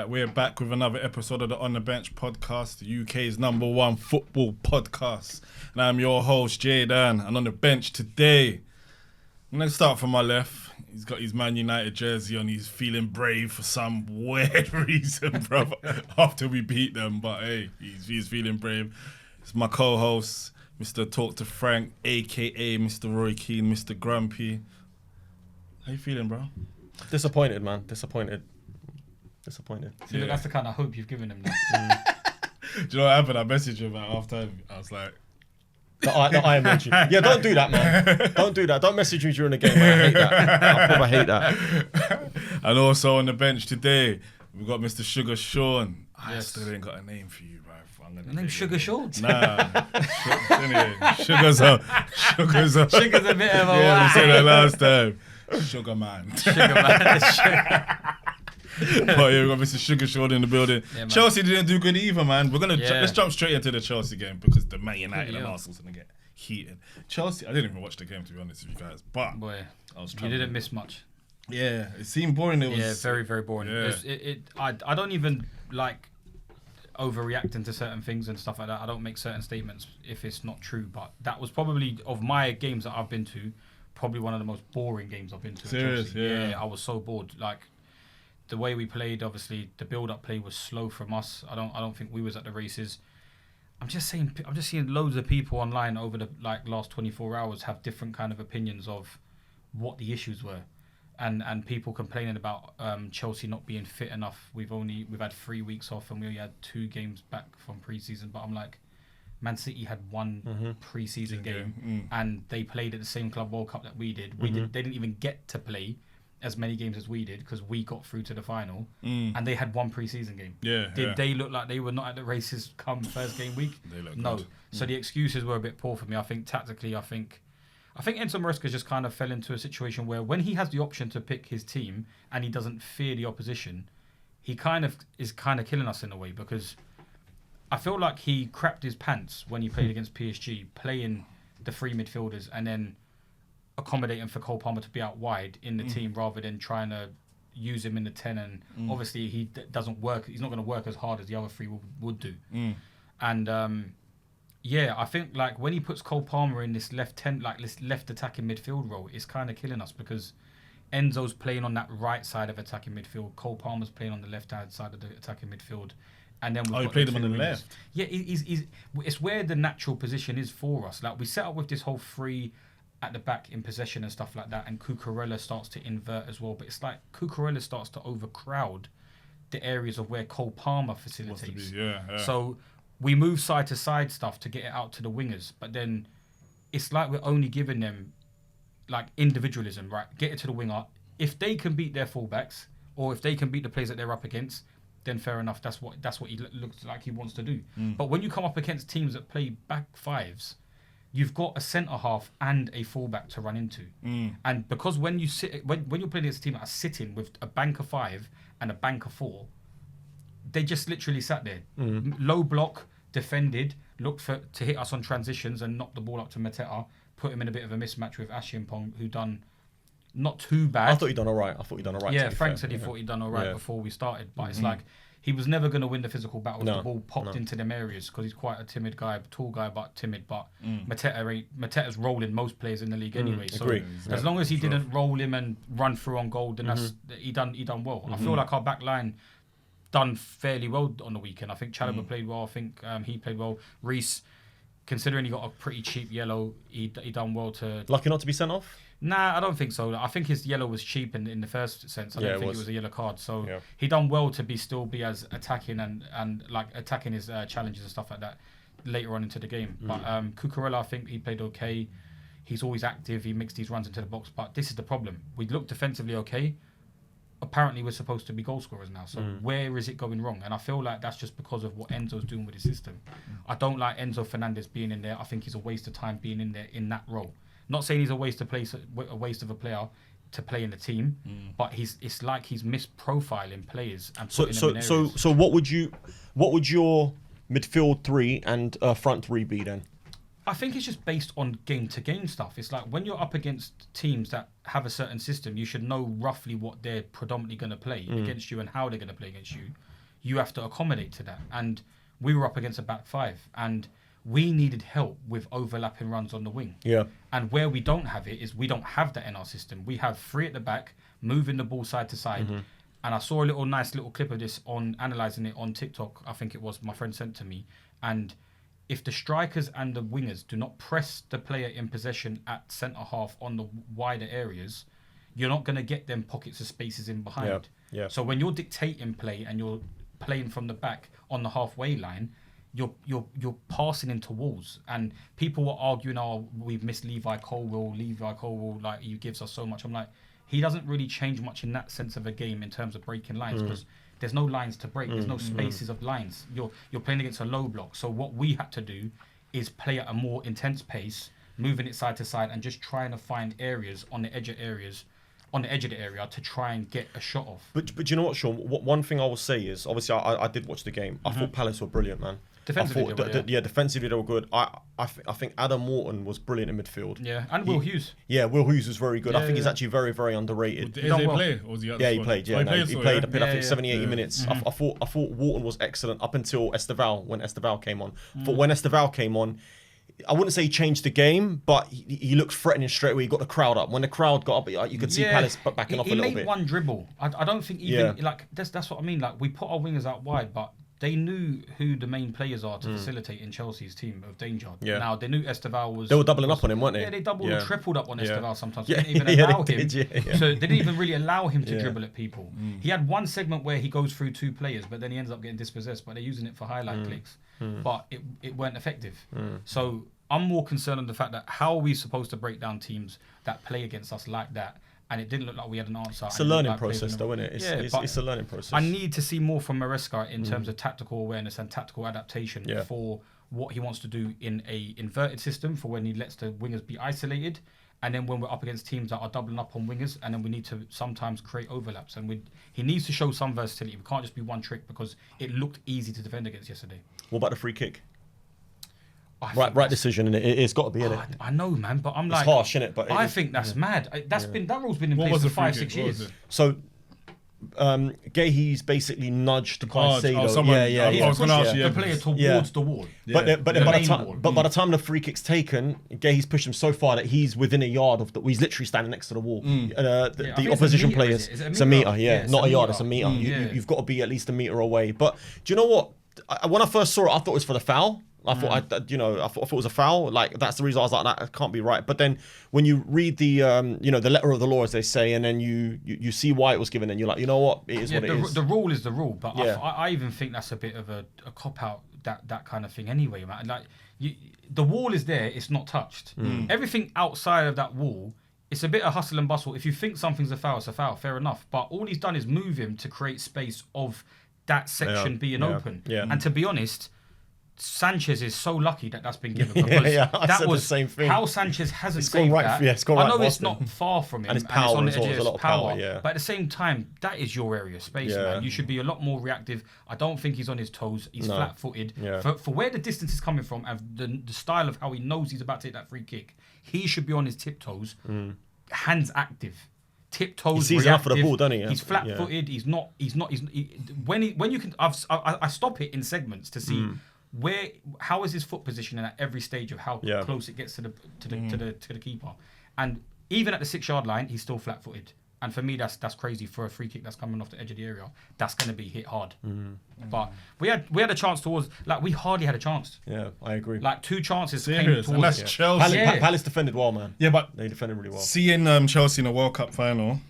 Right, we're back with another episode of the On The Bench podcast, the UK's #1 football podcast. And I'm your host, Jaydan. And on the bench today, I'm going to start from my left. He's got his Man United jersey on. He's feeling brave for some weird reason, bro, after we beat them. But hey, he's feeling brave. It's my co-host, Mr. Talk to Frank, a.k.a. Mr. Roy Keane, Mr. Grumpy. How you feeling, bro? Disappointed, man. Disappointed. See, look, that's the kind of hope you've given him now. Do you know what happened? I messaged him at half time. I was like... The I emoji. Yeah, don't do that, man. Don't do that. Don't message me during the game, man. I hate that. I probably hate that. And also on the bench today, we've got Mr. Sugar Sean. I Yes. still ain't got a name for you, bro. The name's Sugar Sean. Nah. Anyway, Sugar's a Sugar's a bit of a yeah, we said that last time. Sugar man. Sugar man. Sugar. But yeah, we got Mr. Sugar Sean in the building. Yeah, Chelsea didn't do good either, man. We're gonna Yeah. let's jump straight into the Chelsea game because the Man United and Yeah. Arsenal's gonna get heated. Chelsea, I didn't even watch the game to be honest with you guys, but Boy, I was you trying. didn't miss much. Yeah, it seemed boring. It was Yeah, very, very boring. Yeah. I don't even like overreacting to certain things and stuff like that. I don't make certain statements if it's not true, but that was probably, of my games that I've been to, probably one of the most boring games I've been to. at Serious, Chelsea. yeah. I was so bored. Like, the way we played, obviously, the build-up play was slow from us. I don't think we was at the races. I'm just seeing loads of people online over the last 24 hours have different kind of opinions of what the issues were, and people complaining about Chelsea not being fit enough. We've had 3 weeks off and we only had 2 games back from pre-season. But I'm like, Man City had one pre-season game and they played at the same Club World Cup that we did. They didn't even get to play as many games as we did because we got through to the final and they had one pre-season game. Did they look like they were not at the races come first game week? They look No. good. So the excuses were a bit poor for me. I think tactically, I think Enzo Maresca just kind of fell into a situation where when he has the option to pick his team and he doesn't fear the opposition, he kind of is killing us in a way, because I feel like he crapped his pants when he played against PSG, playing the 3 midfielders and then accommodating for Cole Palmer to be out wide in the team rather than trying to use him in the 10. And obviously he doesn't work. He's not going to work as hard as the other 3 would do. And yeah, I think like when he puts Cole Palmer in this left attacking midfield role, it's kind of killing us because Enzo's playing on that right side of attacking midfield. Cole Palmer's playing on the left hand side of the attacking midfield. And then he played him on the left. Yeah, it's where the natural position is for us. Like, we set up with this whole 3 at the back in possession and stuff like that, and Cucurella starts to invert as well. But it's like Cucurella starts to overcrowd the areas of where Cole Palmer facilitates. Yeah. So we move side to side stuff to get it out to the wingers, but then it's like we're only giving them like individualism, right? Get it to the winger. If they can beat their fullbacks or if they can beat the players that they're up against, then fair enough. That's what he looks like he wants to do. But when you come up against teams that play back fives, you've got a centre half and a fullback to run into. And because when you're playing against a team that are sitting with a bank of 5 and a bank of 4, they just literally sat there, low block, defended, looked to hit us on transitions and knock the ball up to Mateta, put him in a bit of a mismatch with Ashimpong, who done not too bad. I thought he'd done all right. Yeah, Frank said he thought he'd done all right before we started, but it's like he was never going to win the physical battle. The ball popped into them areas because he's quite a timid guy, tall guy, but timid. But Mateta's rolling most players in the league anyway. So as long as he didn't roll him and run through on goal, then he done well. I feel like our back line done fairly well on the weekend. I think Chalobah played well. I think he played well. Reece, considering he got a pretty cheap yellow, he done well to... Lucky not to be sent off? Nah, I don't think so. I think his yellow was cheap in the first sense. I don't think it was a yellow card. So he done well to still be as attacking and like attacking his challenges and stuff like that later on into the game. But Cucurella, I think he played okay. He's always active. He makes these runs into the box. But this is the problem. We look defensively okay. Apparently we're supposed to be goal scorers now. So where is it going wrong? And I feel like that's just because of what Enzo's doing with his system. I don't like Enzo Fernandez being in there. I think he's a waste of time being in there in that role. Not saying he's a waste of a player to play in the team, but it's like he's misprofiling players and putting them in areas. So what would your midfield 3 and front 3 be then? I think it's just based on game-to-game stuff. It's like when you're up against teams that have a certain system, you should know roughly what they're predominantly going to play against you and how they're going to play against you. you have to accommodate to that. And we were up against a back five, and we needed help with overlapping runs on the wing. Yeah. And where we don't have it is we don't have that in our system. We have 3 at the back, moving the ball side to side. And I saw a nice little clip of this on analysing it on TikTok. I think it was my friend sent to me. And if the strikers and the wingers do not press the player in possession at centre half on the wider areas, you're not going to get them pockets of spaces in behind. Yeah. So when you're dictating play and you're playing from the back on the halfway line, you're passing into walls, and people were arguing, "Oh, we've missed Levi Colwill. Like he gives us so much." I'm like, he doesn't really change much in that sense of a game in terms of breaking lines, because there's no lines to break. There's no spaces of lines. You're playing against a low block. So what we had to do is play at a more intense pace, moving it side to side, and just trying to find areas on the edge of the area to try and get a shot off. But you know what, Sean? One thing I will say is, obviously, I did watch the game. I thought Palace were brilliant, man. Defensively, defensively they were good. I think Adam Morton was brilliant in midfield. Yeah, and Will Hughes. Yeah, Will Hughes was very good. Yeah, I think he's actually very, very underrated. Did he play? Or was he He played. Yeah, he played. I think 70, 80 minutes. I thought Wharton was excellent up until Esteval, when Esteval came on. But when Esteval came on, I wouldn't say he changed the game, but he looked threatening straight away. He got the crowd up. When the crowd got up, you could see Palace backing off a little bit. He made one dribble. I don't think even like that's what I mean. Like, we put our wingers out wide, but they knew who the main players are to facilitate in Chelsea's team of danger. Yeah. Now, they knew Esteval was... They were doubling up on him, weren't they? Yeah, they doubled and tripled up on Esteval sometimes. Yeah. They didn't even allow him. Did. So they didn't even really allow him to dribble at people. He had one segment where he goes through 2 players, but then he ends up getting dispossessed, but they're using it for highlight clicks. But it weren't effective. So I'm more concerned on the fact that how are we supposed to break down teams that play against us like that? And it didn't look like we had an answer. It's a learning process, though, isn't it? It's a learning process. I need to see more from Maresca in terms of tactical awareness and tactical adaptation for what he wants to do in a inverted system, for when he lets the wingers be isolated, and then when we're up against teams that are doubling up on wingers, and then we need to sometimes create overlaps. And he needs to show some versatility. We can't just be one trick, because it looked easy to defend against yesterday. What about the free kick? Right decision, and it's got to be in it. I know, man, but I'm like, it's harsh, innit? But I think that's mad. That rule's been in place for 5-6 years. So, Gahey's basically nudged Caicedo. He's pushed the player towards the wall. But by the time the free kick's taken, Gahey's pushed him so far that he's within a yard of he's literally standing next to the wall. The opposition players, it's a meter, not a yard, it's a meter. You've got to be at least a meter away. But do you know what? When I first saw it, I thought it was for the foul. I thought it was a foul. Like, that's the reason I was like, that can't be right. But then when you read the the letter of the law, as they say, and then you see why it was given, and you're like, you know what, it is what it is. The rule is the rule, but I even think that's a bit of a cop out, that kind of thing anyway, man. Like, the wall is there, it's not touched. Everything outside of that wall, it's a bit of hustle and bustle. If you think something's a foul, it's a foul, fair enough. But all he's done is move him to create space of that section being open. Yeah. And to be honest, Sanchez is so lucky that's been given, because that was the same thing. How Sanchez hasn't saved that. I know it's not far from him, and it's power, and it's on the as edge well. of power. But at the same time, that is your area of space, man. You should be a lot more reactive. I don't think he's on his toes. He's flat-footed. For where the distance is coming from, and the style of how he knows he's about to take that free kick, he should be on his tiptoes, hands active. Tiptoes. He sees enough of the ball, doesn't he? He's flat-footed. He's not. When you can, I stop it in segments to see how is his foot positioning at every stage of how close it gets to the keeper, and even at the 6-yard line, he's still flat-footed. And for me, that's crazy for a free kick that's coming off the edge of the area. That's going to be hit hard. But we had a chance towards, like, we hardly had a chance. Yeah, I agree. Like, 2 chances came Serious, towards. and that's Chelsea. Palace defended well, man. Yeah, but they defended really well. Seeing Chelsea in a World Cup final,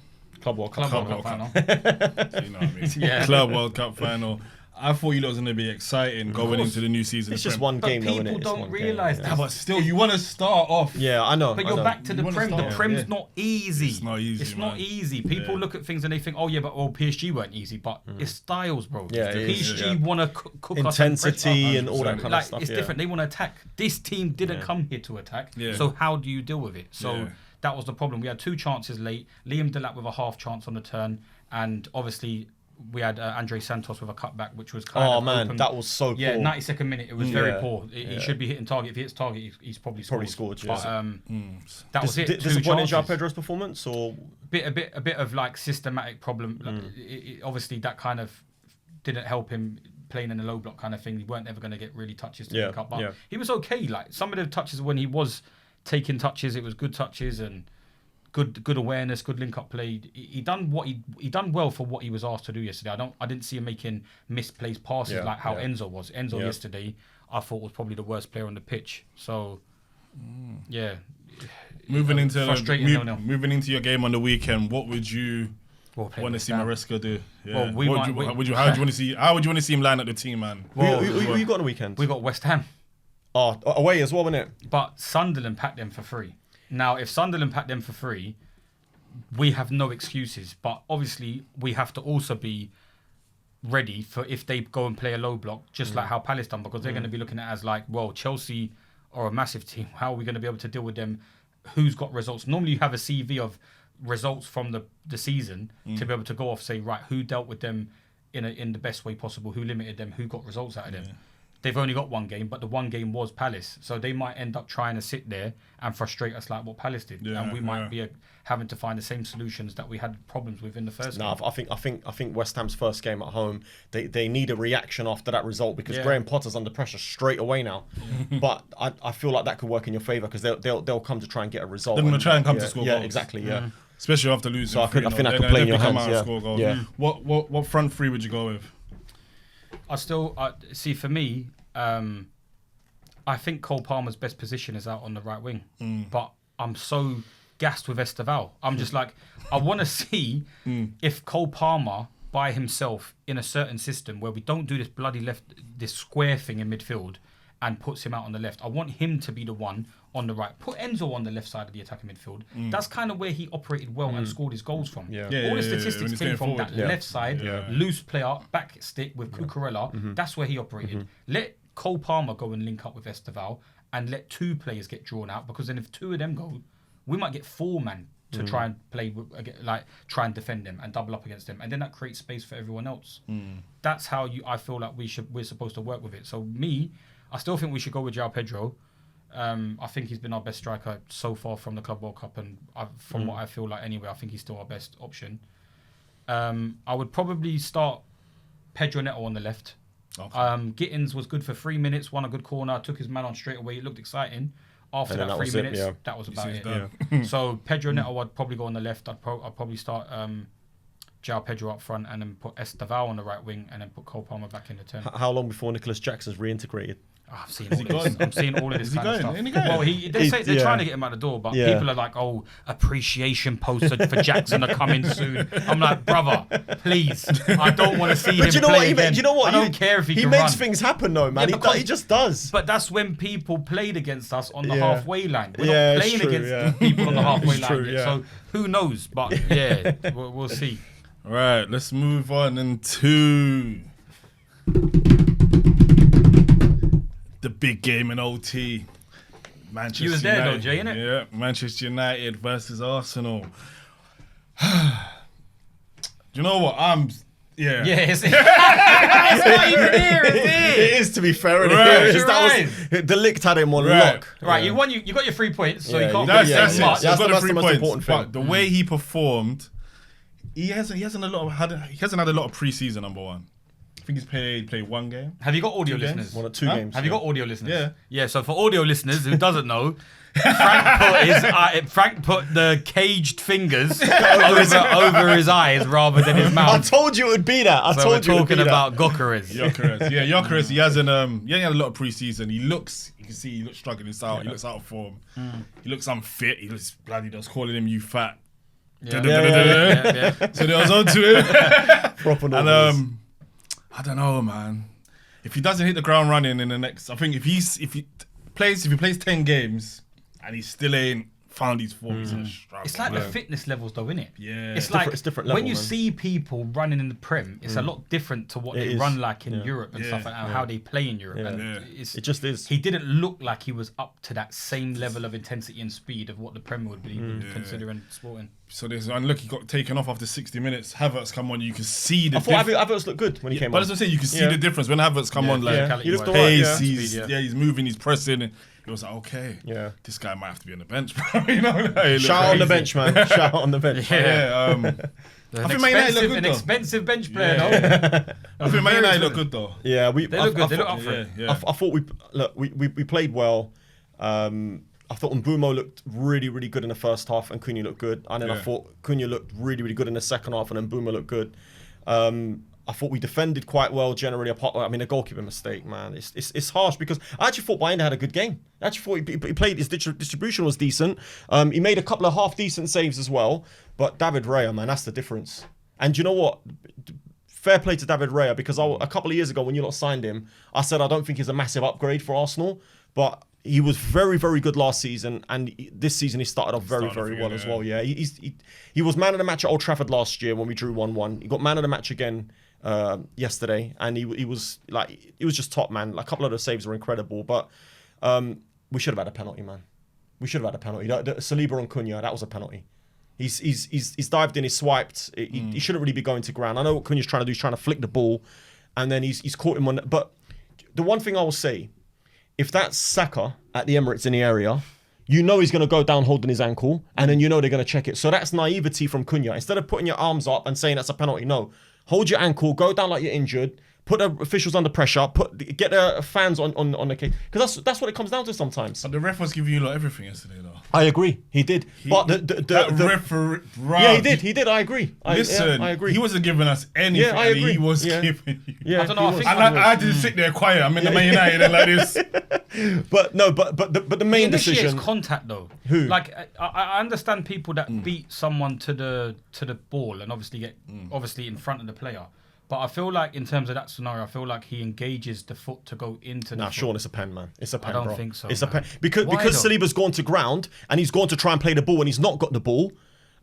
Club World Cup final. You know what I mean? Club World Cup final. I thought you lot was going to be exciting going into the new season. It's just one game, though, isn't it? People don't realise that. Yeah, but still, you want to start off. Yeah, I know. But you're back to the Prem. The Prem's not easy. It's not easy. It's not easy. People look at things and they think, oh yeah, but PSG weren't easy. But it's styles, bro. Yeah, PSG want to cook intensity and all that kind of stuff. It's different. They want to attack. This team didn't come here to attack. Yeah. So how do you deal with it? So that was the problem. We had 2 chances late. Liam Delap with a half chance on the turn, and obviously we had Andre Santos with a cutback, which was kind of open. That was so poor. Yeah, 92nd minute, it was very poor. He should be hitting target. If he hits target, he's probably scored. Yeah. But that was it. Disappointing João Pedro's performance, or a bit of like systematic problem. Obviously, that kind of didn't help him playing in a low block kind of thing. He weren't ever going to get really touches to link up, but he was okay. Like some of the touches when he was taking touches, it was good touches and good awareness, good link up play. He done well for what he was asked to do yesterday. I didn't see him making misplaced passes like how Enzo was. Enzo yesterday, I thought was probably the worst player on the pitch. So moving into your game on the weekend, what would you want to see Maresca do? Yeah. Well, how would you want to see him line up the team, man? Well, who you got on the weekend? We got West Ham. Oh, away as well, isn't it? But Sunderland packed them for free. Now, if Sunderland packed them for free, we have no excuses. But obviously, we have to also be ready for if they go and play a low block, just like how Palace done, because they're going to be looking at it as like, well, Chelsea are a massive team. How are we going to be able to deal with them? Who's got results? Normally, you have a CV of results from the season to be able to go off, say, right, who dealt with them in the best way possible, who limited them, who got results out of them. They've only got one game, but the one game was Palace. So they might end up trying to sit there and frustrate us like what Palace did. And we might be having to find the same solutions that we had problems with in the first game. I think West Ham's first game at home, they need a reaction after that result because Graham Potter's under pressure straight away now. But I feel like that could work in your favour because they'll come to try and get a result. They're going to try and come to score goals. Yeah, exactly, yeah. Especially after losing. So I think that could play in your hands, score goals. Yeah. What front three would you go with? See, for me, I think Cole Palmer's best position is out on the right wing. But I'm so gassed with Esteval. I'm just like, I want to see if Cole Palmer by himself in a certain system where we don't do this square thing in midfield and puts him out on the left. I want him to be the one on the right. Put Enzo on the left side of the attacking midfield. That's kind of where he operated well and scored his goals from. All the statistics came from that left side, loose player, back stick with Cucurella. That's where he operated. Let Cole Palmer go and link up with Esteval and let two players get drawn out, because then if two of them go, we might get four man to try and play try and defend them and double up against them, and then that creates space for everyone else. That's how I feel like we're supposed to work with it. So I still think we should go with João Pedro. I think he's been our best striker so far from the Club World Cup, and from what I feel like anyway, I think he's still our best option. I would probably start Pedro Neto on the left. Okay. Gittins was good for 3 minutes, won a good corner, took his man on straight away. It looked exciting. After that 3 minutes, that was about it. So Pedro Neto, I'd probably go on the left. I'd probably start João Pedro up front and then put Esteval on the right wing and then put Cole Palmer back in the 10. How long before Nicholas Jackson's reintegrated? I've seen all of this. I'm seeing all of this kind of stuff. Well, they're trying to get him out the door, but people are like, "Oh, appreciation post for Jackson are coming soon." I'm like, brother, please, I don't want to see him play again. Do you know what? I don't care if he can makes run. Things happen, though, man. He just does. But that's when people played against us on the halfway line. We're not playing against people on the halfway line yet, so who knows? But we'll see. All right, let's move on into the big game in OT. Manchester You was there United. though, Jay, innit? Yeah, Manchester United versus Arsenal. Do you know what? Yeah, it's not even here, is it? It is, to be fair. The Ligt had him on lock. Right, you got your 3 points, so you can't. That's it. He's got the 3 most points. important thing. But the way he performed, he hasn't had a lot of pre-season. Number one. I think he's played one game. Have you got audio listeners? One or two games. Have you got audio listeners? Yeah. Yeah, so for audio listeners who doesn't know, Frank put the caged fingers over his eyes rather than his mouth. I told you it would be that. We're talking about Gyökeres. Gyökeres. He hasn't had a lot of pre-season. You can see he looks struggling. He looks out of form. He looks unfit. He looks bloody. Just calling him "you fat." Yeah. So they was on to him. Proper and I don't know, man. If he doesn't hit the ground running in the next, I think if he plays 10 games and he still ain't found his form, he's gonna struggle. It's like the fitness levels, though, isn't it? Yeah, it's different level, when you see people running in the Prem, it's a lot different to what they run like in Europe and stuff like that, and how they play in Europe. It just is. He didn't look like he was up to that same level of intensity and speed of what the Prem would be considering sporting. So there's look, he got taken off after 60 minutes. Havertz come on, you can see the. I thought Havertz looked good when he came on. But as I say, you can see the difference when Havertz come on. Like he looked pace, alright, he's moving, he's pressing. it was like, okay, Yeah. this guy might have to be on the bench, bro. You know, like, Shout out on the bench, man. Shout out on the bench. I think Man United look good, an though. expensive bench player, though. I think Man United look good, though. They Yeah, look good. They look up for it. Yeah. I thought we played well. I thought Mbeumo looked really, really good in the first half, and Cunha looked good. And then I thought Cunha looked really, really good in the second half, and then Mbeumo looked good. I thought we defended quite well generally. Apart, I mean, a goalkeeper mistake, man. It's harsh because I actually thought Bayern had a good game. I actually thought he played. His distribution was decent. He made a couple of half decent saves as well. But David Raya, man, that's the difference. And you know what? Fair play to David Raya, because a couple of years ago when you lot signed him, I said I don't think he's a massive upgrade for Arsenal, but he was very, very good last season, and this season he started off very, very well as well. Yeah, he was man of the match at Old Trafford last year when we drew 1-1. He got man of the match again yesterday, and he was just top, man. Like, a couple of the saves were incredible, but we should have had a penalty, man. We should have had a penalty. Saliba on Cunha, that was a penalty. He's dived in, he's swiped. He shouldn't really be going to ground. I know what Cunha's trying to do. He's trying to flick the ball, and then he's caught him on. But the one thing I will say, if that's Saka at the Emirates in the area, you know he's going to go down holding his ankle, and then you know they're going to check it. So that's naivety from Cunha. Instead of putting your arms up and saying that's a penalty, no. Hold your ankle, go down like you're injured, put the officials under pressure, get the fans on the case. Because that's what it comes down to sometimes. But the ref was giving you lot everything yesterday, though. I agree, he did. But the referee, yeah, he did. I agree. Listen, I agree. He wasn't giving us anything. Yeah, I agree. He was giving you. Yeah, I don't know. I had to sit there quiet. I'm in the Man United and like this. But the main decision. Contact, though. Who? Like, I understand people that beat someone to the ball and obviously get in front of the player. But I feel like in terms of that scenario, I feel like he engages the foot to go into the foot. Sean, it's a pen, man. It's a pen, I don't bro. think so. It's a man. pen. Because Saliba's gone to ground and he's gone to try and play the ball and he's not got the ball.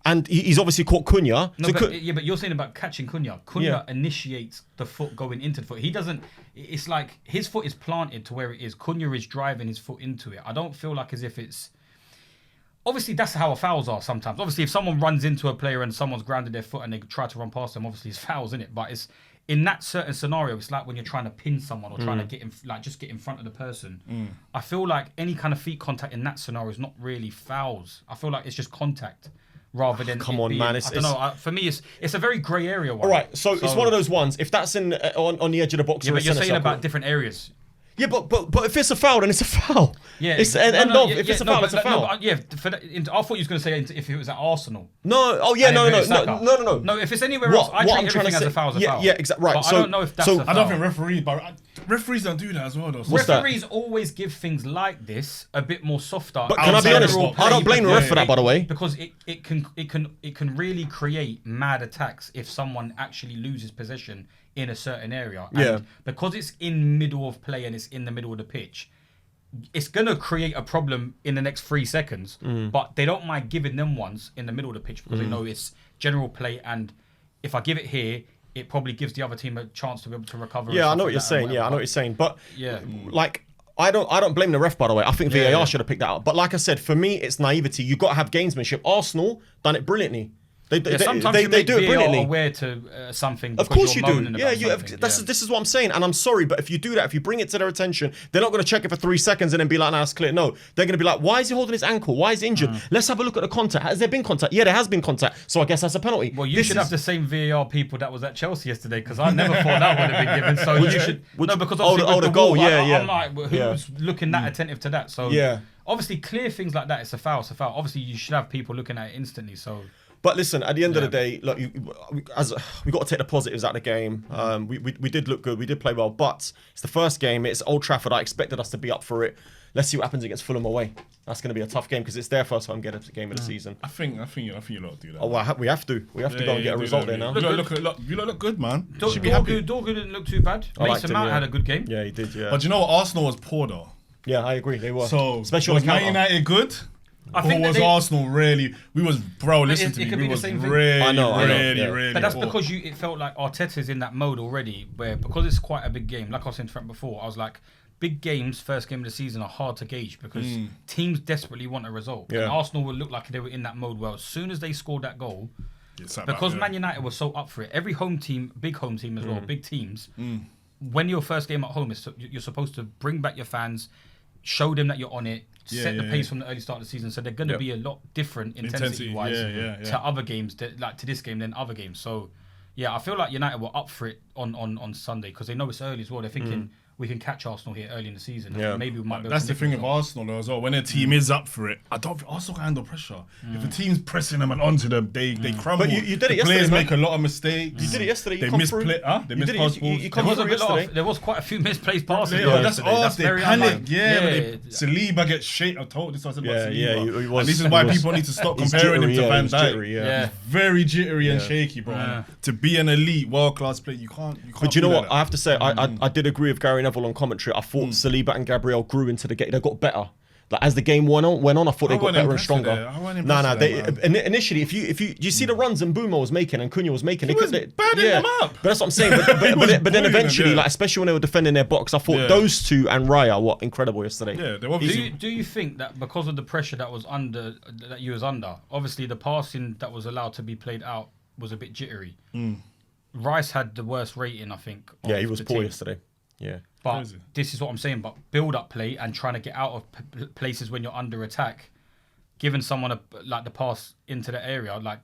And he's obviously caught Cunha. No, but you're saying about catching Cunha. Cunha initiates the foot going into the foot. He doesn't. It's like his foot is planted to where it is. Cunha is driving his foot into it. I don't feel like as if it's. Obviously, that's how fouls are sometimes. Obviously, if someone runs into a player and someone's grounded their foot and they try to run past them, obviously it's fouls, isn't it? But it's in that certain scenario, it's like when you're trying to pin someone or trying to get just get in front of the person. I feel like any kind of feet contact in that scenario is not really fouls. I feel like it's just contact rather than. Come on, man! I don't know. For me, it's a very grey area one. All right, so it's one of those ones. If that's on the edge of the box, yeah, but you're saying about different areas. Yeah, but if it's a foul, then it's a foul. Yeah, if it's a foul, it's a foul. I thought you was going to say if it was at Arsenal. No, no. No, if it's anywhere else, I treat everything as a foul. Yeah, exactly. Right. But I don't know if that's a foul. I don't think referees don't do that as well, though. Referees always give things like this a bit more softer. But can I be honest? I don't blame the ref for that, by the way. Because it can really create mad attacks if someone actually loses possession in a certain area. And because it's in middle of play and it's in the middle of the pitch, it's going to create a problem in the next 3 seconds. But they don't mind giving them ones in the middle of the pitch because they know it's general play, and if I give it here, it probably gives the other team a chance to be able to recover. Yeah, I know what you're saying. Yeah, I know what you're saying. But like, I don't blame the ref, by the way. I think VAR should have picked that out. But like I said, for me, it's naivety. You've got to have gamesmanship. Arsenal done it brilliantly. They do it brilliantly. Aware to something. Of course you do. Yeah, this is what I'm saying. And I'm sorry, but if you do that, if you bring it to their attention, they're not going to check it for 3 seconds and then be like, "Nah, it's clear." No, they're going to be like, "Why is he holding his ankle? Why is he injured? Let's have a look at the contact. Has there been contact? Yeah, there has been contact. So I guess that's a penalty." Well, you should have the same VAR people that was at Chelsea yesterday, because I never thought that would have been given. So you should. No, because obviously the goal. I'm like, who's looking that attentive to that? So obviously, clear things like that, it's a foul. It's a foul. Obviously, you should have people looking at it instantly. So. But listen, at the end of the day, look, we got to take the positives out of the game. We did look good, we did play well, but it's the first game. It's Old Trafford. I expected us to be up for it. Let's see what happens against Fulham away. That's going to be a tough game because it's their first home game of the season. I think you lot do that. Oh, well, we have to go and get a result there now. You look good, man. Dorgu didn't look too bad. Mason Mount had a good game. Yeah, he did. Yeah. But you know what? Arsenal was poor though. Yeah, I agree. They were. So especially was Man United good? I think was Arsenal really? Listen to me. We was really. But that's because it felt like Arteta's in that mode already, where because it's quite a big game. Like I was saying before, I was like, big games, first game of the season are hard to gauge because teams desperately want a result. Yeah. And Arsenal would look like they were in that mode. Well, as soon as they scored that goal, because Man United was so up for it, every home team, big home team as well, big teams. When your first game at home is, you're supposed to bring back your fans. show them that you're on it, set the pace from the early start of the season. So they're going to be a lot different intensity-wise to other games, like to this game than other games. So, yeah, I feel like United were up for it on Sunday because they know it's early as well. They're thinking we can catch Arsenal here early in the season. Yeah. Maybe we might be able That's to the thing with Arsenal though as well. When a team is up for it, I don't think Arsenal can handle pressure. If a team's pressing them and onto them, they crumble. But you did it yesterday. Players make a lot of mistakes. You did it yesterday. They misplay. They mispass balls. There was quite a few misplaced passes. That's ours. They panic. Saliba gets shaken. I told this. I said about Saliba. And this is why people need to stop comparing him to Van Dijk. He's very jittery and shaky, bro. To be an elite world class player, you can't. But you know what? I have to say, I did agree with Gary Neville on commentary. I thought Saliba and Gabriel grew into the game. They got better. Like as the game went on, I thought they got better and stronger. Initially, if you see the runs that Mbeumo was making and Cunha was making, he was burning them up. But that's what I'm saying. But then eventually, like especially when they were defending their box, I thought those two and Raya were incredible yesterday. Yeah, they obviously. Do you think that because of the pressure that you was under, obviously the passing that was allowed to be played out was a bit jittery. Rice had the worst rating, I think. Yeah, he was poor yesterday. Yeah. But this is what I'm saying. But build-up play and trying to get out of places when you're under attack, giving someone like the pass into the area, like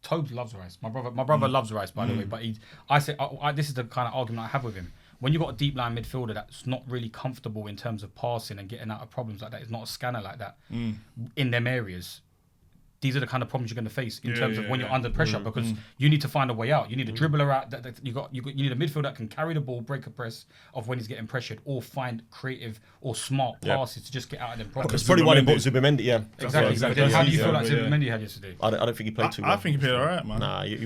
Tobes loves Rice. My brother loves Rice, by the way. But this is the kind of argument I have with him. When you've got a deep line midfielder that's not really comfortable in terms of passing and getting out of problems like that, is not a scanner like that in them areas. These are the kind of problems you're going to face in terms of when you're under pressure because you need to find a way out. You need a dribbler out. You need a midfielder that can carry the ball, break a press of when he's getting pressured, or find creative or smart passes to just get out of them problems. That's probably why they bought Zubimendi. Yeah, exactly. How do you feel like Zubimendi had yesterday? I don't think he played too well. I think he played alright, man. Nah, he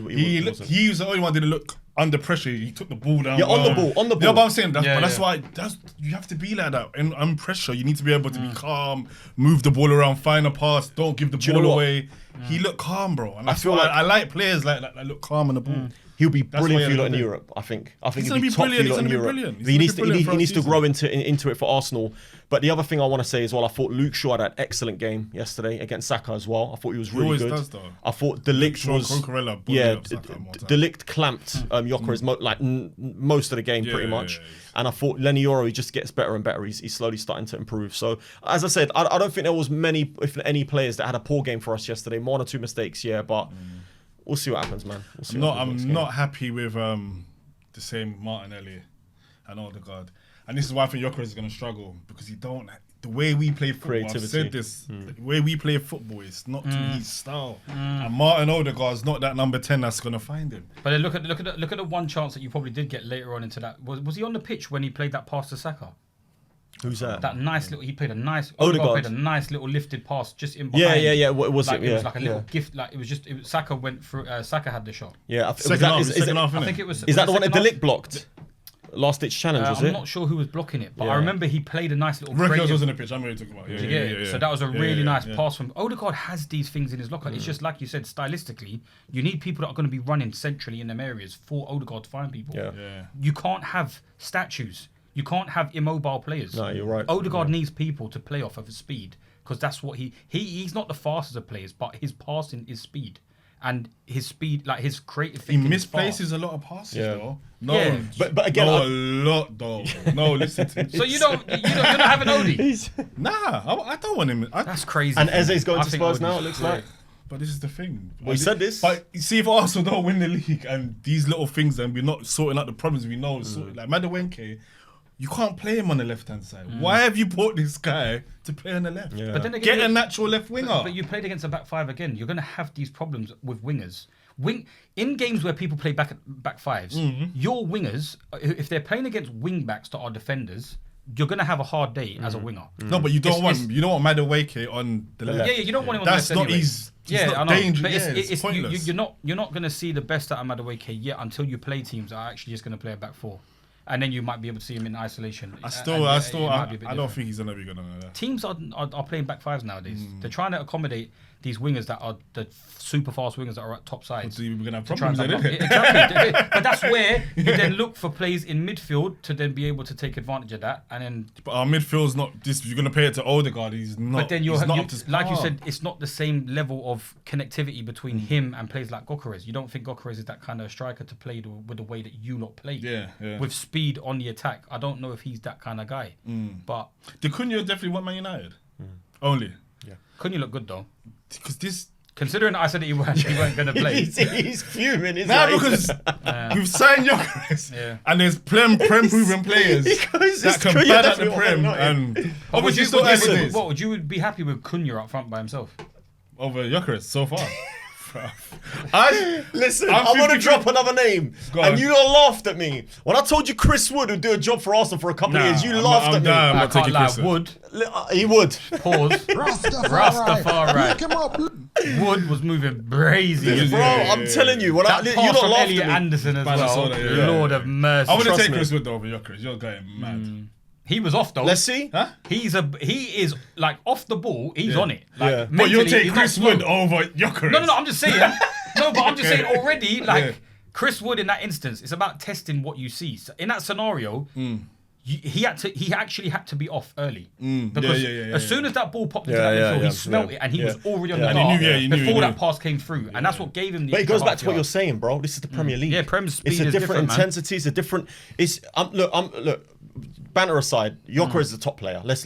was the only one that didn't look under pressure. He took the ball down. Yeah, on the ball. Yeah, but I'm saying that's why you have to be like that. And under pressure, you need to be able to be calm, move the ball around, find a pass, don't give the ball away. He looked calm, bro. And I feel like I like players like that look calm on the ball. He'll be brilliant for you lot in Europe, I think. He's he'll be top for you lot in Europe. He needs to grow into it for Arsenal. But the other thing I want to say as well, I thought Luke Shaw had an excellent game yesterday against Saka as well. I thought he was really good. Does, though. I thought De Ligt was... De Ligt clamped Yokeres most of the game pretty much. And I thought Lenny Yoro, he just gets better and better. He's slowly starting to improve. So, as I said, I don't think there was many, if any, players that had a poor game for us yesterday. 1 or 2 mistakes, but... We'll see what happens, man. I'm not happy with the same Martinelli and Odegaard. And this is why I think Yokeres is going to struggle because the way we play football, I've said this, the way we play football is not to his style. And Martin Odegaard's not that number 10 that's going to find him. But then look at the one chance that you probably did get later on into that. Was he on the pitch when he played that pass to Saka? Who's that? That nice little. He played a nice. Odegaard played a nice little lifted pass just in behind. Yeah. What was it? It was like a little gift. Like it was just. Saka went through. Saka had the shot. Yeah. Second half. I think it was. Is that the one that De Ligt blocked? Last ditch challenge, was it? I'm not sure who was blocking it, but I remember he played a nice little. Rickles was in the pitch. I'm really talking about. So that was a really nice pass from Odegaard. Has these things in his locker. It's just like you said, stylistically, you need people that are going to be running centrally in them areas for Odegaard to find people. You can't have statues. You can't have immobile players. No, you're right. Odegaard needs people to play off of his speed because that's what he's not the fastest of players, but his passing is speed. And his speed, like his creative thinking. He misplaces a lot of passes, though. But again, a lot, though. No, listen to me. So you're not having Odie? Nah, I don't want him. That's crazy. And Eze's going to Spurs now. It looks like. But this is the thing. Well, he said this. But you see, if Arsenal don't win the league and these little things, and we're not sorting out the problems we know, like Madueke. You can't play him on the left-hand side. Why have you brought this guy to play on the left? Yeah. But then again, get a natural left winger. But you played against a back five again. You're going to have these problems with wingers. In games where people play back fives, your wingers, if they're playing against wing backs that are defenders, you're going to have a hard day as a winger. No, but you don't want Madueke on the left. Yeah, you don't want him on the left. That's not anyway. I know. Dangerous. But it's pointless. You're not going to see the best out of Madueke yet until you play teams that are actually just going to play a back four. And then you might be able to see him in isolation. I don't think he's gonna be good on that. Teams are playing back fives nowadays. They're trying to accommodate these wingers that are the super fast wingers that are at top sides. We're going to have problems then, Exactly. But that's where you then look for plays in midfield to then be able to take advantage of that. And then, but our midfield's not this. You're going to pay it to Odegaard. He's not. But then like you said, it's not the same level of connectivity between him and players like Gyökeres. You don't think Gyökeres is that kind of striker to play with the way that you lot play. Yeah. With speed on the attack. I don't know if he's that kind of guy. But the Cunha definitely want Man United. Only. Yeah. Cunha look good though. Because this. Considering I said that he weren't going to play. he's fuming, isn't he? Because we've signed Gyökeres and there's Prem-proven players that can bad at the Prem. And obviously still early. What, would you be happy with Cunha up front by himself? Over Gyökeres so far. Listen, I'm going to drop another name. And you all laughed at me. When I told you Chris Wood would do a job for Arsenal for a couple of years, you laughed at me. I can't lie. Wood. He would. Pause. Rastafari. Wood was moving crazy. Bro, I'm telling you. When that you pass not from laughed Elliot at me. Anderson as well. Lord of mercy. I want to take Chris Wood over Gyökeres. You're going mad. He was off though. Let's see. Huh? He is like off the ball. He's on it. Like, but you'll take Chris Wood over Gyökeres. No. I'm just saying. I'm just saying already. Like Chris Wood in that instance, it's about testing what you see. So in that scenario, he actually had to be off early because as soon as that ball popped into that midfield, he smelt it and he was already on the dart before that pass came through, and that's what gave him the. But it goes back to what you're saying, bro. This is the Premier League. Yeah, Prem's speed is a different intensity. Man. It's a different. Look. Banter aside, Gyökeres is a top player. Let's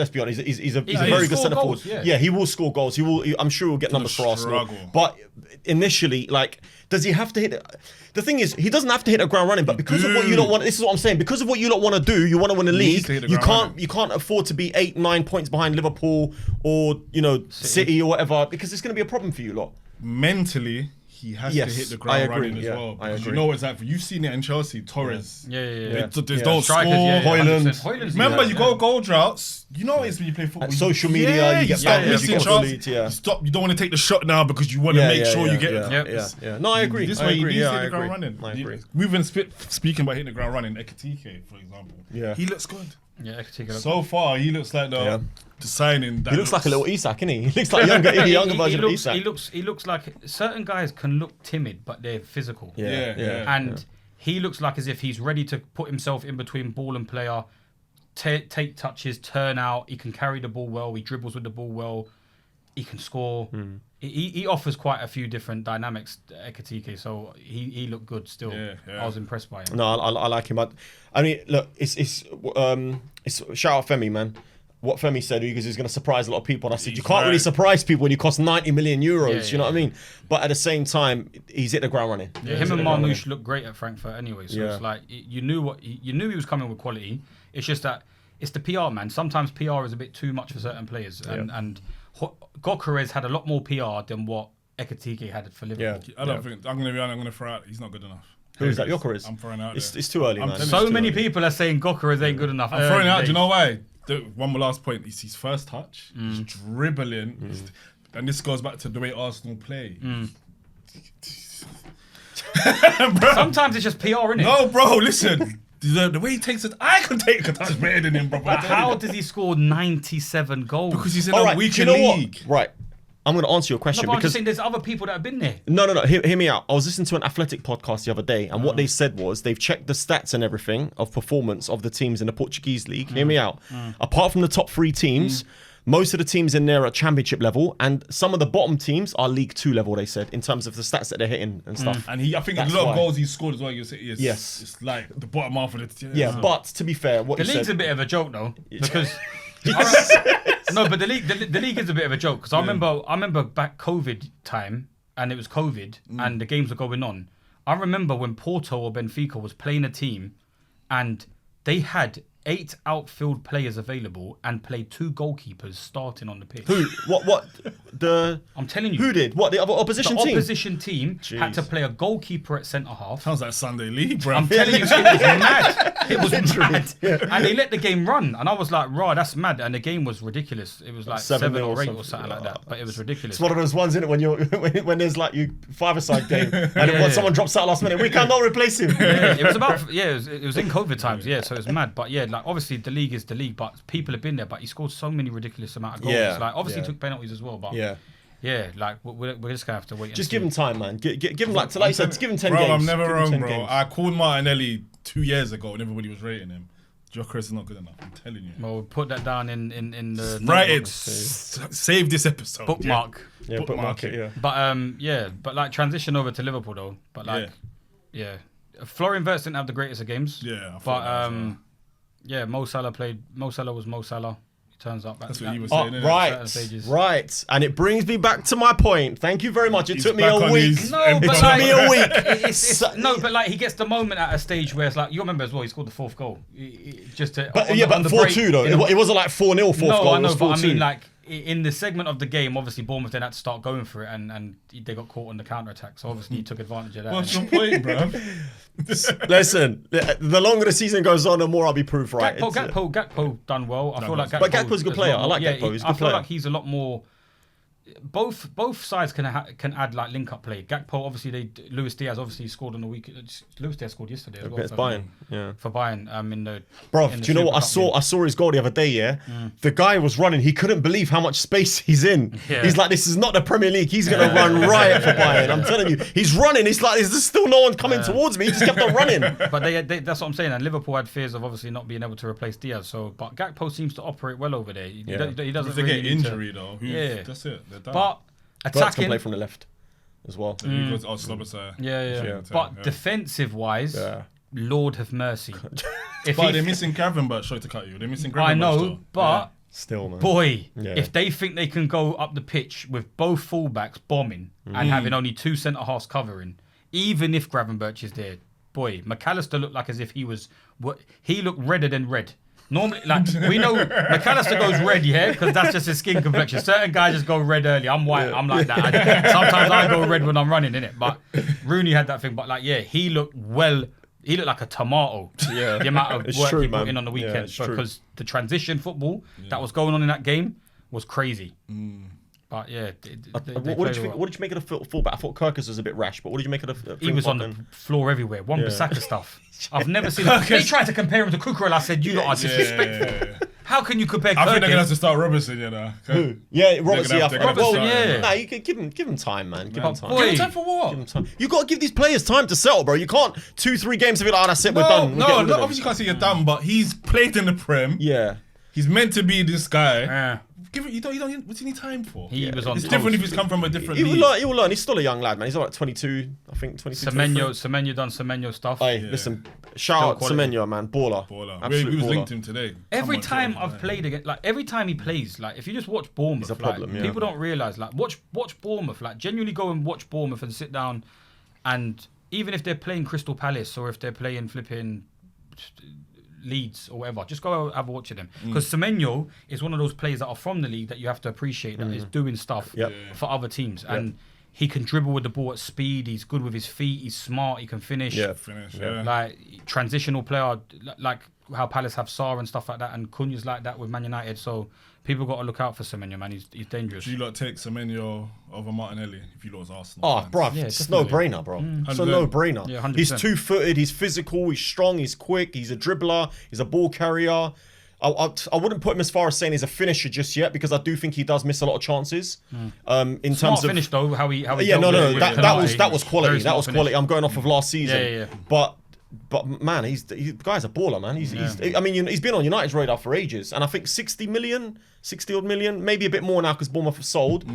be honest. He's a very good centre forward. Yeah, he will score goals. I'm sure he'll get numbers for Arsenal. But initially, like, does he have to hit it? The thing is, he doesn't have to hit the ground running. But because of what you don't want, this is what I'm saying. Because of what you don't want to do, you want to win the league. You can't afford to be 8-9 points behind Liverpool or City or whatever, because it's going to be a problem for you lot. Mentally. He has to hit the ground running as well. Because you know what it's like. You've seen it in Chelsea, Torres. Yeah. They don't score. Højlund. Remember, you go goal droughts. You know it's when you play football. Social media, you get back missing chance. You stop. You don't want to take the shot now because you want to make sure you get it. Yeah. No, I agree. This way, he needs to hit the ground running. I agree. Speaking about hitting the ground running, Ekitike, for example. Yeah. He looks good. Yeah, Ekitike. So far, he looks like the signing. He looks like a little Isak, isn't he? He looks like a younger version of Isak. He looks like certain guys can look timid, but they're physical. And he looks like as if he's ready to put himself in between ball and player, take touches, turn out. He can carry the ball well. He dribbles with the ball well. He can score. He offers quite a few different dynamics, Ekitike. So he looked good still. I was impressed by him. No, I like him. I mean, look, it's shout out Femi, man. What Femi said, because he's going to surprise a lot of people. And I said, you can't really surprise people when you cost 90 million euros. You know what I mean? But at the same time, he's hit the ground running. Him and Marmoush looked great at Frankfurt anyway. So it's like you knew he was coming with quality. It's just that it's the PR, man. Sometimes PR is a bit too much for certain players, and Gyökeres had a lot more PR than what Ekitike had for Liverpool. I don't think I'm going to throw out. He's not good enough. Who is that? Gyökeres? I'm throwing out. It's too early, man. So many people are saying Gyökeres ain't good enough. I'm throwing out. Do you know why? One more last point. It's his first touch. He's dribbling, and this goes back to the way Arsenal play. Sometimes it's just PR, innit? No, bro. Listen. The way he takes it, I can take a touch better than him, bro. But how does he score 97 goals? Because he's in a weaker league. Right. I'm going to answer your question. I'm just saying there's other people that have been there. No. Hear me out. I was listening to an Athletic podcast the other day, and what they said was they've checked the stats and everything of performance of the teams in the Portuguese league. Hear me out. Apart from the top 3 teams, most of the teams in there are championship level, and some of the bottom teams are League 2 level, they said, in terms of the stats that they're hitting and stuff. And I think a lot of goals he scored as well, you say, yes. It's like the bottom half of the... Yeah, but to be fair, what the league's a bit of a joke, though, because... No, but the league is a bit of a joke, because I remember back COVID time, and it was COVID, and the games were going on. I remember when Porto or Benfica was playing a team, and they had 8 outfield players available and played 2 goalkeepers starting on the pitch. Who? What? I'm telling you. Who did? What? The other opposition team? The opposition team had to play a goalkeeper at centre half. Sounds like Sunday League, bro. I'm telling you, it was mad. It was mad. And they let the game run. And I was like, right, that's mad. And the game was ridiculous. It was like 7 or 8 or something like that. But it was ridiculous. It's one of those ones, isn't it, when there's like you 5-a-side game and then when someone drops out last minute, we cannot replace him. It was about, it was in COVID times, so it was mad. But like obviously the league is the league, but people have been there, but he scored so many ridiculous amount of goals. Like obviously he took penalties as well, but yeah, like we're just gonna have to wait. Just give him time, man. Give him like you said, give him 10 games. I'm never wrong, bro. Games. I called Martinelli 2 years ago and everybody was rating him. Gyökeres is not good enough. I'm telling you. Well, put that down in the right. It. Save this episode. Bookmark. Yeah, bookmark it. Yeah. But but like transition over to Liverpool though. But like, yeah. Florian Wirtz didn't have the greatest of games. Yeah. Yeah, Mo Salah was Mo Salah. He turns up. That's what he was saying. Right. And it brings me back to my point. Thank you very much. It took me a week. But like he gets the moment at a stage where it's like you remember as well. He scored the fourth goal. But 4-2 though. It wasn't like 4-0 fourth goal. I know, but I mean like. In the segment of the game, obviously Bournemouth then had to start going for it, and they got caught on the counter attack. So obviously he took advantage of that. What's your point, bro? Listen, the longer the season goes on, the more I'll be proved right. Gakpo done well. I feel like but Gakpo's a good player. I like Gakpo. He's a good player. I feel like he's a lot more. Both sides can add like link up play. Gakpo obviously Luis Diaz obviously scored on the week. Luis Diaz scored yesterday as well. It's Bayern, for Bayern. In the do you know what I saw his goal the other day? Yeah, the guy was running. He couldn't believe how much space he's in. Yeah. He's like, this is not the Premier League. He's gonna run riot for Bayern. I'm telling you, he's running. It's like there's still no one coming towards me. He just kept on running. But that's what I'm saying. And Liverpool had fears of obviously not being able to replace Diaz. But Gakpo seems to operate well over there. He doesn't if they really get injury though. That's it. They're done. But Attacking can play from the left as well. But defensive wise, Lord have mercy. They're missing Gravenberch. Sorry to cut you. They're missing Gravenberch. I know, but still, man. Boy, if they think they can go up the pitch with both fullbacks bombing and having only 2 centre halves covering, even if Gravenberch is there, boy, McAllister looked like as if he looked redder than red. Normally, like we know, McAllister goes red, because that's just his skin complexion. Certain guys just go red early. I'm white. I'm like that. Sometimes I go red when I'm running, innit? But Rooney had that thing. But like, he looked well. He looked like a tomato. Yeah, the amount of work he put in on the weekend because the transition football that was going on in that game was crazy. But what did you make of the fullback? I thought Kirkus was a bit rash, but what did you make of the? He was on the floor everywhere. Wan-Bissaka stuff. I've never seen. They tried to compare him to Cucurella. I said, "You lot are disrespectful. How can you compare?" I think they're gonna have to start Robertson, you know. Who? Yeah, Robertson. Robertson. Nah, you can give him time, man. Give him time. Give him time for what? Give him time. You got to give these players time to settle, bro. You can't 2-3 games of it. Oh, that's it. We're done. Obviously you can't say you're done, but he's played in the Prem. Yeah. He's meant to be this guy. Give it. You don't. What's he need time for? He was on. It's different if he's come from a different league. He will learn. He's still a young lad, man. He's like 22, I think. 22. Semenyo done Semenyo stuff. Hey, listen. Shout out Semenyo, man. Baller. We was linked him today. Every time I've played against, like every time he plays, like if you just watch Bournemouth, he's a problem, people don't realise. Like watch Bournemouth. Like genuinely go and watch Bournemouth and sit down, and even if they're playing Crystal Palace or if they're playing flipping Leeds or whatever, just go have a watch of them, because Semenyo is one of those players that are from the league that you have to appreciate that is doing stuff for other teams, and he can dribble with the ball at speed. He's good with his feet. He's smart. He can finish. Like transitional player, like how Palace have Sarr and stuff like that, and Cunha's like that with Man United. So people got to look out for Semenyo, man. He's dangerous. Do you lot take Semenyo over Martinelli if you lot was Arsenal? Oh, bro, it's no brainer, bro. It's a no brainer. Yeah, he's 2-footed. He's physical. He's strong. He's quick. He's a dribbler. He's a ball carrier. I wouldn't put him as far as saying he's a finisher just yet, because I do think he does miss a lot of chances. In terms of finish though, how he that was quality. That was quality. I'm going off of last season. But man, the guy's a baller, man. I mean, he's been on United's radar for ages, and I think 60 odd million, maybe a bit more now because Bournemouth have sold.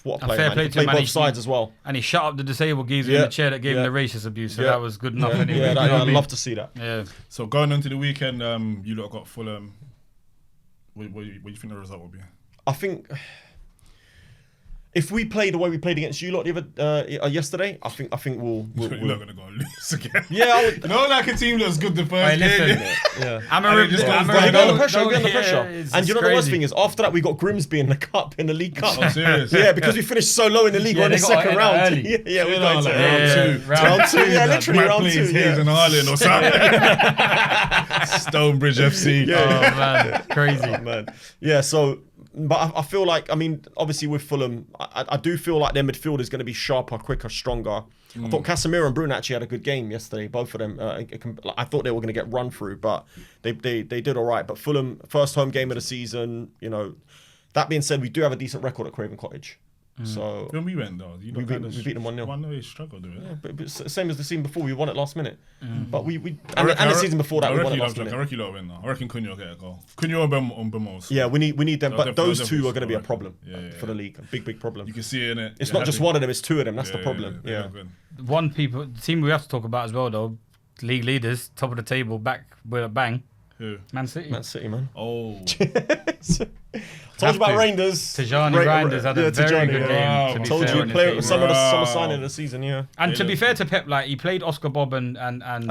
What a player, man. He played both sides as well. And he shut up the disabled geezer in the chair that gave him the racist abuse, so that was good enough. Anyway. I'd love to see that. Yeah. So going into the weekend, you lot got Fulham. What do you think the result will be? I think if we play the way we played against you lot yesterday, I think we'll You're not gonna go and lose again. Yeah, no, like a team that's good the first game. I'm under pressure. And you know the worst thing is, after that we got Grimsby in the League Cup. Oh, serious? Yeah, because we finished so low in the league. We're in the second round. We got round two. Yeah, literally round 2. Hayes and Harlan or something. Stonebridge FC. Oh man, crazy man. Yeah, so. But I feel like, I mean, obviously with Fulham, I do feel like their midfield is going to be sharper, quicker, stronger. I thought Casemiro and Bruno actually had a good game yesterday, both of them. I thought they were going to get run through, but they did all right. But Fulham, first home game of the season, you know. That being said, we do have a decent record at Craven Cottage. So when we went though, we beat them 1-0. 1-0, he struggled with it. Yeah, but same as the season before, we won it last minute. But we and the season before that, we won it last minute. I reckon you lot win now. I reckon Cunha will get a goal. Cunha on Bemos. Yeah, we need them. But those two are going to be a problem for the league. A big problem. You can see it in it. It's not just one of them; it's two of them. That's the problem. Yeah. The team we have to talk about as well, though. League leaders, top of the table, back with a bang. Who? Man City, man. Oh. Told you about Reinders. Tijani Reinders had a very good game. Wow. Told you, player summer signing of the season, And to be fair to Pep, like he played Oscar Bob and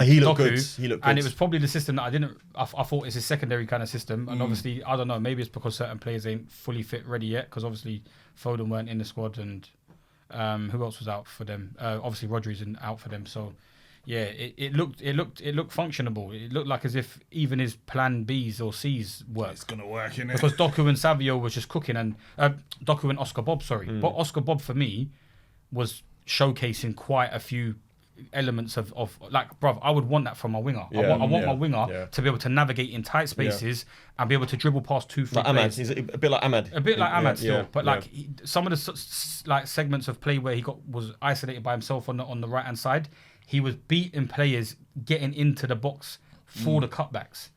he looked Doku, good. He looked good. And it was probably the system that I thought it's a secondary kind of system. And obviously, I don't know, maybe it's because certain players ain't fully fit ready yet. Because obviously, Foden weren't in the squad, and who else was out for them? Obviously, Rodri's out for them. So. Yeah, it looked functionable. It looked like as if even his plan Bs or Cs worked. It's gonna work, innit? Because Doku and Savio was just cooking, and Doku and Oscar Bob, but Oscar Bob for me was showcasing quite a few elements of like, bruv, I would want that from my winger. I want my winger to be able to navigate in tight spaces and be able to dribble past 2-3 like players. He's a bit like Ahmad. A bit like Ahmad still, but like some of the like segments of play where he was isolated by himself on the right hand side. He was beating players getting into the box for the cutbacks.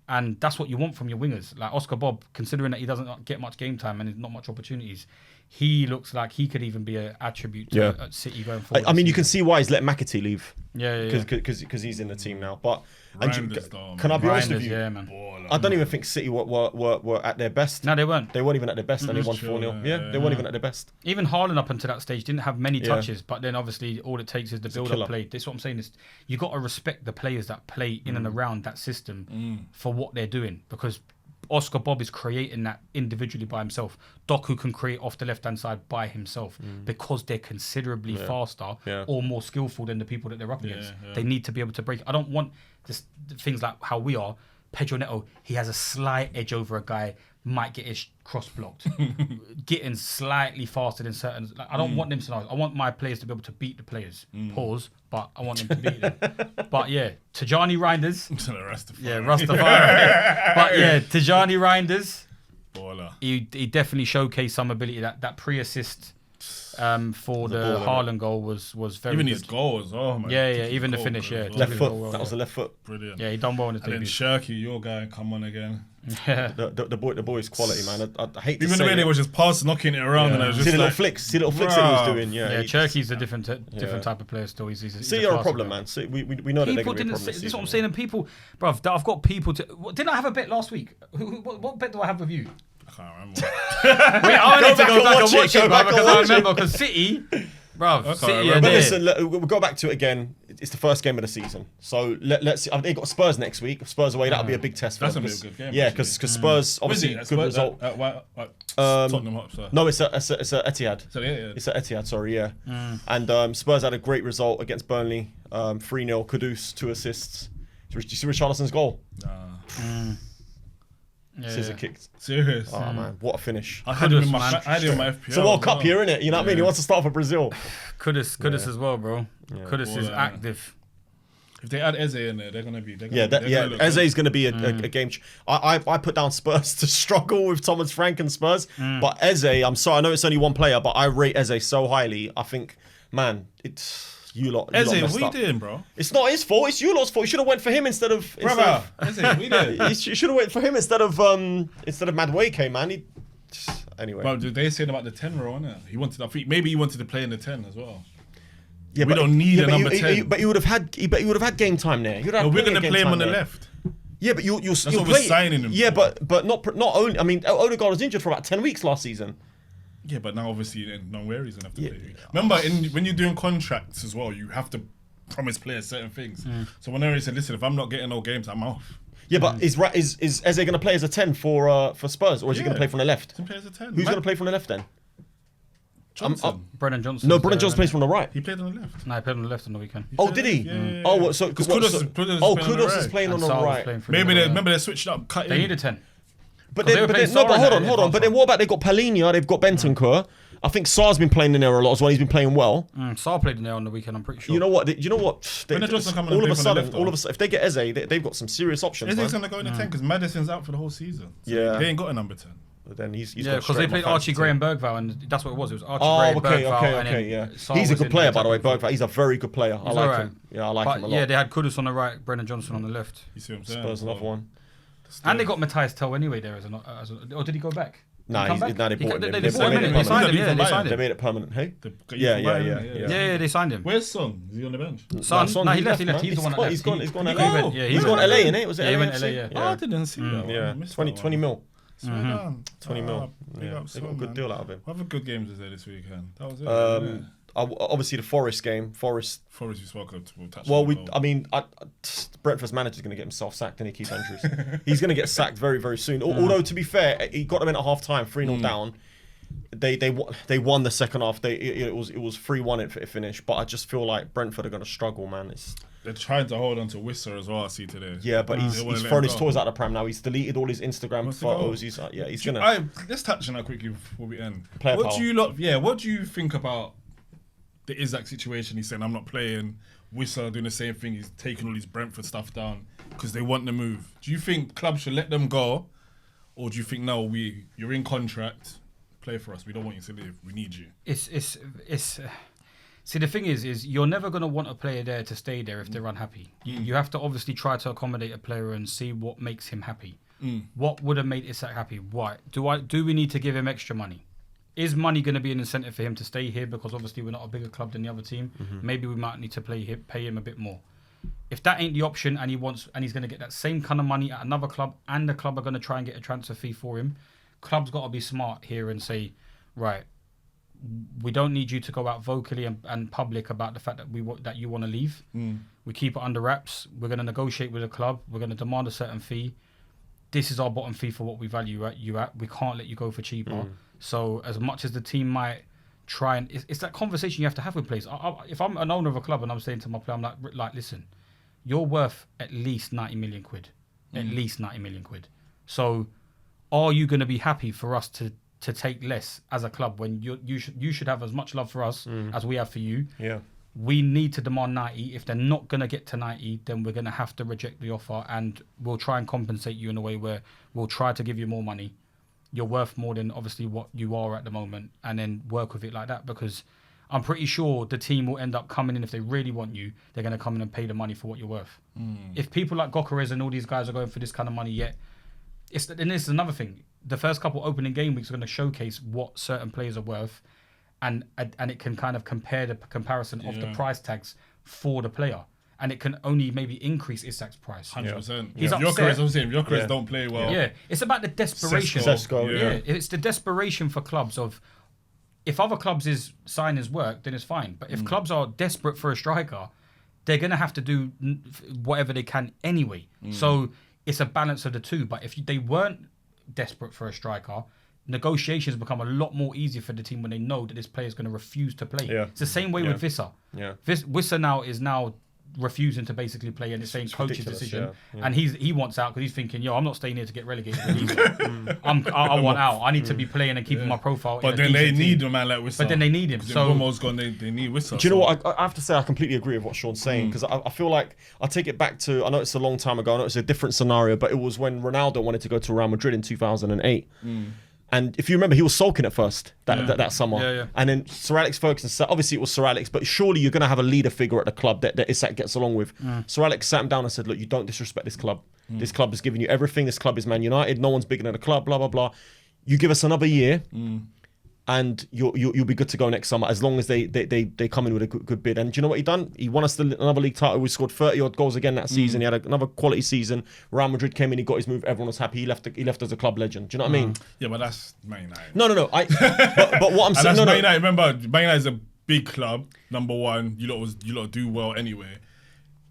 And that's what you want from your wingers. Like Oscar Bob, considering that he doesn't get much game time and there's not much opportunities, he looks like he could even be an attribute to City going forward. I mean, you can see why he's let McAtee leave. Yeah. Because he's in the team now. But can I be honest with you? Yeah, man. I don't even think City were at their best. No, they weren't. They weren't even at their best, and they won 4-0. They weren't even at their best. Even Haaland up until that stage didn't have many touches, but then obviously all it takes is the build-up play. That's what I'm saying. Is you got to respect the players that play in and around that system for what they're doing, because Oscar Bob is creating that individually by himself. Doku can create off the left-hand side by himself because they're considerably faster or more skillful than the people that they're up against. They need to be able to break. I don't want things like how we are. Pedro Neto, he has a slight edge over a guy, might get his cross blocked, getting slightly faster than certain. Like, I don't want them scenarios. I want my players to be able to beat the players. Pause, but I want them to beat them. But yeah, Tijani Reinders. Rastafari. Yeah, Rastafari. But yeah, Tijani Reinders. Baller. He definitely showcased some ability. That pre-assist for the Haaland goal was very even good. his goals, man. Yeah, even the finish, left foot. That was the left foot. Brilliant. Yeah, he done well in his debut. And then Shirky, your guy, come on again. Yeah. The boy's quality, man. I hate to even say the way they was just passing, knocking it around, and I was just see little flicks that he was doing. Yeah, Cherky's a different type of player still. He's see, you're a problem, man. See, we know that they're going to be a problem. This is what I'm saying, and people, bruv, I've got people to. Didn't I have a bet last week? What bet do I have with you? I can't remember. Wait, I need to go back and watch it, because I remember, because City, bruv, City are there. Listen, we'll go back to it again. It's the first game of the season, so let's see. They've got Spurs next week. Spurs away, that'll be a big test for them. That's gonna be a good game. Yeah, because Spurs obviously good result. Tottenham Hotspur. No, it's a Etihad. So, yeah. It's at Etihad. Sorry, yeah. And Spurs had a great result against Burnley. 3-0. Kudus 2 assists. Do you see Richarlison's goal? Scissor kicked. Serious? Oh man, what a finish! I had him in my FPL. It's a World Cup here, isn't it? You know what I mean? He wants to start for Brazil. Kudus as well, bro. Kudus is active. If they add Eze in there, they're gonna be. Eze is gonna be a game. I put down Spurs to struggle with Thomas Frank and Spurs, but Eze, I'm sorry, I know it's only one player, but I rate Eze so highly. I think, man, it's. You lot Eze, messed we up. did, bro. It's not his fault. It's you lot's fault. You should have went for him instead of. Eze, we did. You should have went for him instead of Madueke, man. Anyway. Bro, they said about the 10 row, innit? He wanted. I think maybe he wanted to play in the 10 as well. Yeah, we don't need a number 10. But he would have had game time there. We're gonna play him on the left. Yeah, but you'll That's what we're signing him. Yeah, for. but not only. I mean, Odegaard was injured for about 10 weeks last season. Yeah, but now obviously no where he's gonna have to play. Remember, when you're doing contracts as well, you have to promise players certain things. So whenever he said, "Listen, if I'm not getting no games, I'm off." Yeah, but is Eze going to play as a 10 for Spurs, or is he going to play from the left? He plays as a 10. Who's going to play from the left then? Brennan Johnson. No, Brennan Johnson plays from the right. He played on the left. No, he played on the left on the weekend. Oh, did he? Yeah. Oh, what? So Kudus is playing on the right. Maybe they switched up. They need a 10. But hold on. But then what about they got Palhinha? They've got Bentancur. I think Sar's been playing in there a lot as well. He's been playing well. Sar played in there on the weekend, I'm pretty sure. You know what? All of a sudden, if they get Eze, they've got some serious options. Eze's going to go in the 10 because Madison's out for the whole season. So they ain't got a number 10. then he's because they played Archie Gray and Bergvall, and that's what it was. It was Archie Gray and Bergvall. Yeah. He's a good player, by the way, Bergvall. He's a very good player. I like him. Yeah, I like him a lot. Yeah, they had Kudus on the right, Brennan Johnson on the left. You see what I'm saying? Spurs another one. And they got Matthias Tell anyway there or did he go back? No, they bought him. They signed him. They made it permanent. Hey, yeah, they signed him. Where's Son? Is he on the bench? Son? No, he left. He's the one that left. He's gone LA. He's gone LA, innit? Was it LA? He went LA. Yeah. Oh, I didn't see that. Yeah, 20 mil. 20 mil. They got a good deal out of him. What other good games was there this weekend? That was it. Obviously the Forest game. Forest we spoke of. Brentford's manager's going to get himself sacked, and he keeps Andrews. He's going to get sacked very, very soon. Although to be fair, he got them in at half time, 3-0 down. They won the second half. It was 3-1 it finished. But I just feel like Brentford are going to struggle, man. They're trying to hold on to Whistler as well. I see today. Yeah, but he's thrown his toys out of the pram now. He's deleted all his Instagram photos. He's gonna. Let's touch on that quickly before we end. What do you think about the Isak situation? He's saying I'm not playing. Whistler doing the same thing. He's taking all his Brentford stuff down because they want the move. Do you think clubs should let them go, or do you think no? You're in contract. Play for us. We don't want you to leave. We need you. See, the thing is you're never going to want a player there to stay there if they're unhappy. You have to obviously try to accommodate a player and see what makes him happy. What would have made Isak happy? Why? Do we need to give him extra money? Is money going to be an incentive for him to stay here because obviously we're not a bigger club than the other team? Maybe we might need to pay him a bit more. If that ain't the option and he's going to get that same kind of money at another club and the club are going to try and get a transfer fee for him, club's got to be smart here and say, right, we don't need you to go out vocally and public about the fact that you want to leave. We keep it under wraps. We're going to negotiate with the club. We're going to demand a certain fee. This is our bottom fee for what we value you at. We can't let you go for cheaper. So as much as the team might try and... It's that conversation you have to have with players. If I'm an owner of a club and I'm saying to my player, I'm like, listen, you're worth at least 90 million quid. At least 90 million quid. So are you going to be happy for us to take less as a club when you should have as much love for us as we have for you? Yeah. We need to demand 90. If they're not going to get to 90, then we're going to have to reject the offer and we'll try and compensate you in a way where we'll try to give you more money. You're worth more than obviously what you are at the moment, and then work with it like that, because I'm pretty sure the team will end up coming in. If they really want you, they're going to come in and pay the money for what you're worth. If people like Gokares and all these guys are going for this kind of money then this is another thing. The first couple opening game weeks are going to showcase what certain players are worth, and it can kind of compare the comparison of the price tags for the player, and it can only maybe increase Isak's price. 100%. He's upset. Jokeres don't play well. Yeah, it's about the desperation. Sesko, it's the desperation for clubs of, if other clubs' signings work, then it's fine. But if clubs are desperate for a striker, they're going to have to do whatever they can anyway. So it's a balance of the two. But if they weren't desperate for a striker, negotiations become a lot more easier for the team when they know that this player is going to refuse to play. It's the same way with Visser. Visser is now refusing to basically play, and it's saying coach's decision, and he wants out because he's thinking, I'm not staying here to get relegated. I want out. I need to be playing and keeping my profile. But then they need a man like Visser. But then they need him. So Romo's gone. They need Visser. Do you know what? I have to say I completely agree with what Sean's saying, because I feel like I take it back to, I know it's a long time ago. I know it's a different scenario, but it was when Ronaldo wanted to go to Real Madrid in 2008. And if you remember, he was sulking at first that summer. And then Sir Alex Ferguson said, obviously it was Sir Alex, but surely you're going to have a leader figure at the club that Isak gets along with. Sir Alex sat him down and said, look, you don't disrespect this club. This club is giving you everything. This club is Man United. No one's bigger than the club, blah, blah, blah. You give us another year and you'll be good to go next summer, as long as they come in with a good bid. And do you know what he done? He won us another league title. We scored 30-odd goals again that season. He had another quality season. Real Madrid came in, he got his move. Everyone was happy. He left as a club legend. Do you know what I mean? Yeah, but that's Man United. No. But what I'm saying... Man United, remember, Man United is a big club, number one. You lot do well anyway.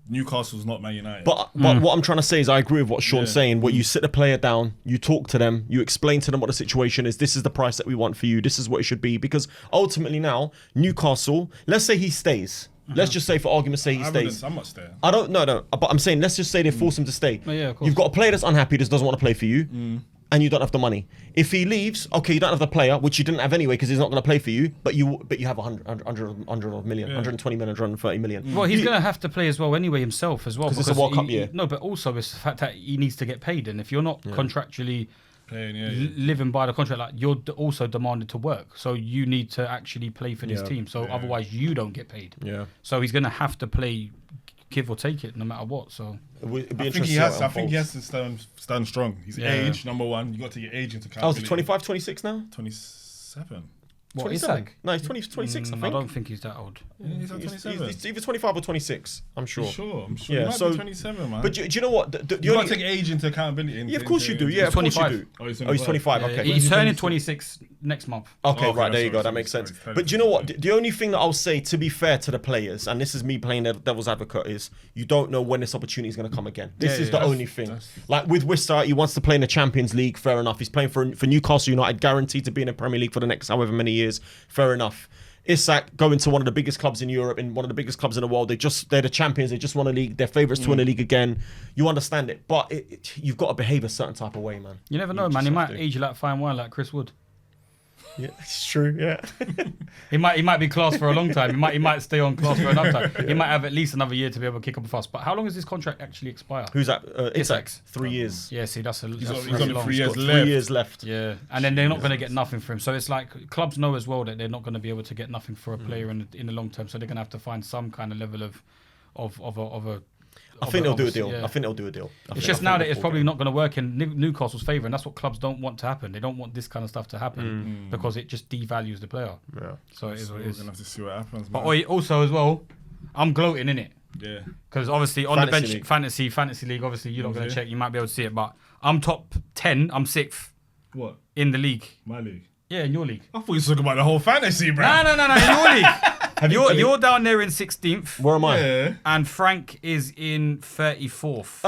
Newcastle's not Man United. But what I'm trying to say is I agree with what Sean's saying. Where you sit the player down, you talk to them, you explain to them what the situation is. This is the price that we want for you. This is what it should be. Because ultimately now, Newcastle, let's say he stays. Let's just say, for argument's sake, he stays. I'm not staying. I don't know. But I'm saying, let's just say they force him to stay. Yeah, of course. You've got a player that's unhappy, that doesn't want to play for you. And you don't have the money. If he leaves, okay, you don't have the player, which you didn't have anyway because he's not going to play for you, but you have 100 million, 120 million, 130 million. Well, he's going to have to play as well anyway himself as well. Because it's a World Cup year. No, but also it's the fact that he needs to get paid. And if you're not contractually living by the contract. Like you're also demanded to work, so you need to actually play for this team. So otherwise, you don't get paid. Yeah. So he's gonna have to play, give or take it, no matter what. So I think he has to stand strong. He's age number one. You got to take your age into account. Oh, is he 25, 26 now? 27. What, Isak? No, he's 26, I think. I don't think he's that old. He's like 27. He's either 25 or 26, I'm sure. I'm sure. Yeah, he might be 27, man. But do you know what? You got to take age into accountability. Yeah, of course you do. Yeah, of course you do. Oh, he's 25. Okay. He's turning 26 next month. Okay, right, there you go. That makes sense. But do you know what? The only thing that I'll say, to be fair to the players, and this is me playing devil's advocate, is you don't know when this opportunity is going to come again. This is the only thing. Like with Wissa, he wants to play in the Champions League. Fair enough. He's playing for Newcastle United, guaranteed to be in the Premier League for the next however many years. Fair enough. Isak going to one of the biggest clubs in Europe and one of the biggest clubs in the world. They're the champions. They just won a league. They're favourites to win a league again. You understand it, but you've got to behave a certain type of way, man. You never know, man. He might age like fine wine, like Chris Wood. Yeah, it's true. Yeah, he might be class for a long time. He might stay on class for another time. He might have at least another year to be able to kick up a fuss. But how long does this contract actually expire? Who's that? Isak. 3 years. Yeah, see, he's got 3 years left. 3 years left. Yeah, and then they're not going to get nothing for him. So it's like clubs know as well that they're not going to be able to get nothing for a player in the long term. So they're going to have to find some kind of level of a. I think they'll do a deal. I think they'll do a deal. It's just now that it's probably not going to work in Newcastle's favour, and that's what clubs don't want to happen. They don't want this kind of stuff to happen because it just devalues the player. Yeah. So it is what it is. We're going to have to see what happens, man. But also as well, I'm gloating in it. Yeah. Because obviously on the bench, fantasy league, obviously you're not going to check. You might be able to see it, but I'm top 10. I'm 6th. What? In the league. My league? Yeah, in your league. I thought you were talking about the whole fantasy, bro. No, in your league. You're down there in 16th. Where am I? Yeah. And Frank is in 34th.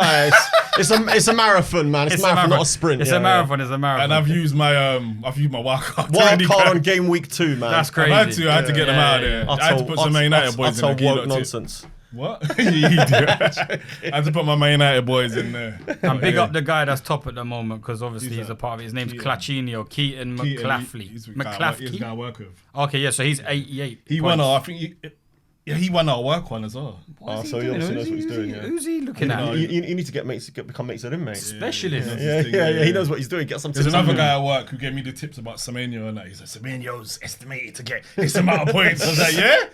It's a marathon, man. It's a marathon, not a sprint. It's a marathon. It's a marathon. And I've used my wildcard. Wildcard on game week 2, man. That's crazy. I had to get them out of there. I had to put some Man United boys in there. Woke nonsense. What? You idiot. I had to put my Man United boys in there. And big up the guy that's top at the moment because obviously he's a part of it. His name's Clacini or Keaton McClaffley. He's the guy I work with. Okay, yeah, so he's 88. He won our, I think he won our work one as well. So he obviously knows what he's doing. Who's he looking at? You need to become mates with him, mate. Specialist. Yeah, he knows what he's doing. Get some tips. There's another guy at work who gave me the tips about Semenyo and that. He said, Semenyo's estimated to get this amount of points. I was like, yeah?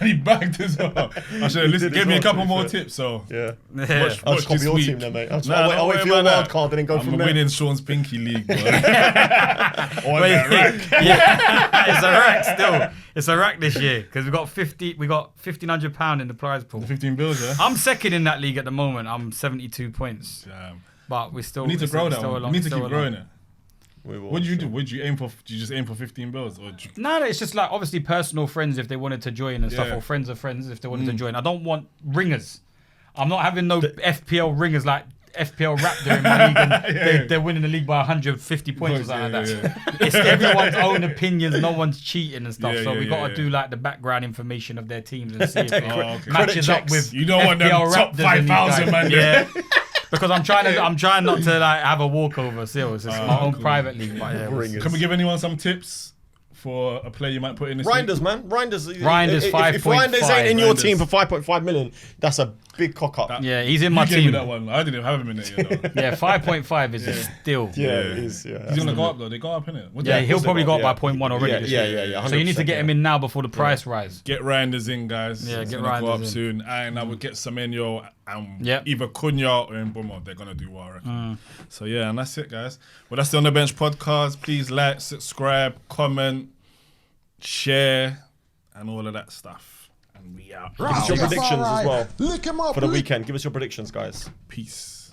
And he bagged as well. I should have listened. Give me a couple more tips, so. Yeah. I'll just copy your team then, mate. I'll wait for your wild card and then go from there. I'm winning Sean's Pinky League, bro. It's a rack still. It's a rack this year because we got £1,500 in the prize pool. The 15 bills, yeah. I'm second in that league at the moment. I'm 72 points. Damn. But we need to grow that one. We need to keep growing it. What did you do? Would you aim for? Did you just aim for 15 bills? No, it's just like obviously personal friends if they wanted to join and stuff, or friends of friends if they wanted to join. I don't want ringers. I'm not having no FPL ringers like FPL Raptor in my league and they're winning the league by 150 points or something like that. It's everyone's own opinions, no one's cheating and stuff. So we got to do like the background information of their teams and see if it matches up with you don't want them top 5,000 man. Yeah. Because I'm trying not to like have a walkover still. It's my own private league. But can we give anyone some tips for a player you might put in this Reinders, man. Reinders 5.5. If Reinders ain't in your team for 5.5 million, that's a big cock up. He's in my team. Gave me that one. I didn't even have him in it. Yeah, 5.5 is a steal. Yeah, it is. Yeah, he's gonna go up though. They go up in it. Yeah, he'll probably go up by 0.1 already. Yeah. So you need to get him in now before the price rise. Get Reinders in, guys. Yeah, get Reinders go up in soon, and I would get Semenyo and either Cunha or Mbomo. They're gonna do well, I reckon. So yeah, and that's it, guys. Well, that's the On The Bench podcast. Please like, subscribe, comment, share, and all of that stuff. And we out. Give us your predictions as well for the weekend. Give us your predictions, guys. Peace.